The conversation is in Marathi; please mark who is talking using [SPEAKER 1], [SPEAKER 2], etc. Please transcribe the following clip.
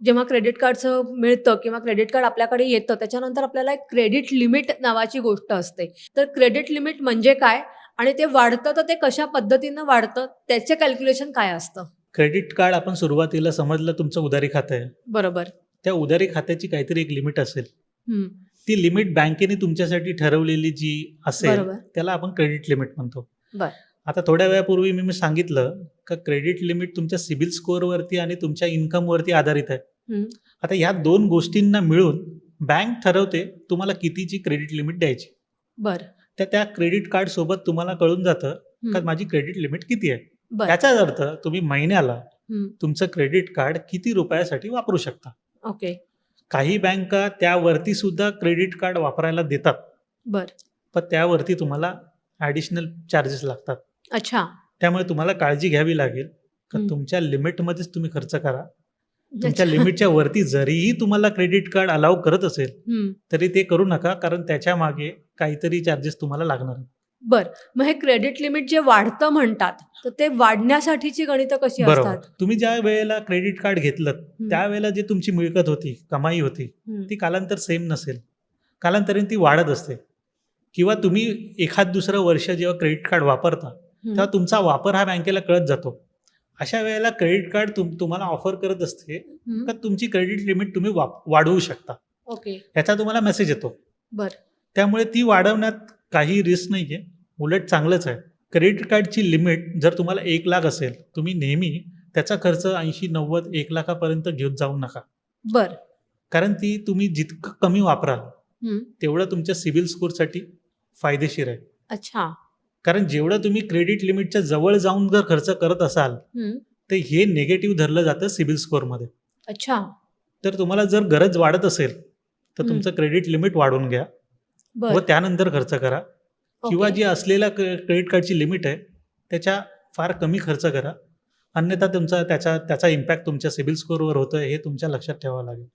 [SPEAKER 1] जेव्हा क्रेडिट कार्डचं मिळतं किंवा क्रेडिट कार्ड आपल्याकडे येतं, त्याच्यानंतर आपल्याला एक क्रेडिट लिमिट नावाची गोष्ट असते. तर क्रेडिट लिमिट म्हणजे काय? आणि ते वाढतं तर ते कशा पद्धतीनं वाढतं? त्याचे कॅल्क्युलेशन काय असतं?
[SPEAKER 2] क्रेडिट कार्ड आपण सुरुवातीला समजलं तुमचं उधारी खातं आहे.
[SPEAKER 1] बरोबर.
[SPEAKER 2] त्या उधारी खात्याची काहीतरी एक लिमिट असेल.
[SPEAKER 1] हं.
[SPEAKER 2] ती लिमिट बँकेने तुमच्यासाठी ठरवलेली जी असेल,
[SPEAKER 1] बरोबर.
[SPEAKER 2] त्याला आपण क्रेडिट लिमिट म्हणतो.
[SPEAKER 1] बरं.
[SPEAKER 2] आता थोड्या वेळापूर्वी मी सांगितलं का क्रेडिट लिमिट तुमच्या सिबिल स्कोअरवरती आणि तुमच्या इन्कमवरती आधारित आहे.
[SPEAKER 1] हं.
[SPEAKER 2] आता ह्या 2 गोष्टींना मिळून बँक ठरवते तुम्हाला कितीची क्रेडिट लिमिट द्यायची.
[SPEAKER 1] बरं.
[SPEAKER 2] त्या क्रेडिट कार्डसोबत तुम्हाला कळून जातं का
[SPEAKER 1] हं.
[SPEAKER 2] माझी क्रेडिट लिमिट किती आहे.
[SPEAKER 1] बरं.
[SPEAKER 2] याचाच अर्थ तुम्ही महिन्याला
[SPEAKER 1] हं.
[SPEAKER 2] तुमचं क्रेडिट कार्ड किती रुपयासाठी वापरू शकता.
[SPEAKER 1] ओके.
[SPEAKER 2] काही बँका त्यावरती सुद्धा क्रेडिट कार्ड वापरायला देतात.
[SPEAKER 1] बरं.
[SPEAKER 2] पण त्यावरती तुम्हाला ॲडिशनल चार्जेस लागतात.
[SPEAKER 1] अच्छा.
[SPEAKER 2] त्यामुळे तुम्हाला काळजी घ्यावी लागेल का
[SPEAKER 1] हं.
[SPEAKER 2] तुमच्या लिमिटमध्येच तुम्ही खर्च करा. तुमच्या
[SPEAKER 1] अच्छा.
[SPEAKER 2] लिमिटच्या वरती जरीही तुम्हाला क्रेडिट कार्ड अलाउ करत असेल,
[SPEAKER 1] हं.
[SPEAKER 2] तरी ते करू नका कारण त्याच्यामागे काहीतरी चार्जेस तुम्हाला लागणार आहेत.
[SPEAKER 1] बरं. मग हे क्रेडिट लिमिट जे वाढतं म्हणतात, तर ते वाढण्यासाठीची गणितं कशी
[SPEAKER 2] बरोबर.
[SPEAKER 1] असतात?
[SPEAKER 2] तुम्ही ज्या वेळेला क्रेडिट कार्ड घेतलत,
[SPEAKER 1] हं.
[SPEAKER 2] त्यावेळेला जी तुमची मिळकत होती, कमाई होती,
[SPEAKER 1] हं.
[SPEAKER 2] ती कालांतर सेम नसेल. कालांतराने ती वाढत असते किंवा तुम्ही एखाद दुसरं वर्ष जेव्हा क्रेडिट कार्ड वापरता, तेव्हा
[SPEAKER 1] हं.
[SPEAKER 2] तुमचा वापर हा बँकेला कळत जातो. अशा वेळेला क्रेडिट कार्ड तुम्हाला ऑफर करत असते
[SPEAKER 1] हं.
[SPEAKER 2] का तुमची क्रेडिट लिमिट तुम्ही वाढवू शकता.
[SPEAKER 1] ओके.
[SPEAKER 2] ह्याचा तुम्हाला मेसेज येतो.
[SPEAKER 1] बरं.
[SPEAKER 2] त्यामुळे ती वाढवण्यात काही रिस्क नाहीये. उलट चांगलंच आहे. क्रेडिट कार्डची लिमिट जर तुम्हाला 1,00,000 असेल, तुम्ही नेहमी त्याचा खर्च 80, 90, 1,00,000 घेत जाऊ नका.
[SPEAKER 1] बरं.
[SPEAKER 2] कारण ती तुम्ही जितकं कमी वापराल,
[SPEAKER 1] हं.
[SPEAKER 2] तेवढं तुमच्या सिबिल स्कोरसाठी फायदेशीर आहे.
[SPEAKER 1] अच्छा.
[SPEAKER 2] कारण जेवढं तुम्ही क्रेडिट लिमिटच्या जवळ जाऊन जर खर्च करत असाल,
[SPEAKER 1] हं.
[SPEAKER 2] तर हे निगेटिव्ह धरलं जातं सिबिल स्कोरमध्ये.
[SPEAKER 1] अच्छा.
[SPEAKER 2] तर तुम्हाला जर गरज वाढत असेल, तर
[SPEAKER 1] हं.
[SPEAKER 2] तुमचं क्रेडिट लिमिट वाढवून घ्या व
[SPEAKER 1] बरं.
[SPEAKER 2] त्यानंतर खर्च करा. किंवा
[SPEAKER 1] ओके.
[SPEAKER 2] जी असलेल्या क्रेडिट कार्डची लिमिट आहे, त्याच्या फार कमी खर्च करा. अन्यथा त्याचा इम्पॅक्ट तुमच्या सिबिल स्कोरवर होतोय हे तुमच्या लक्षात ठेवावं लागेल.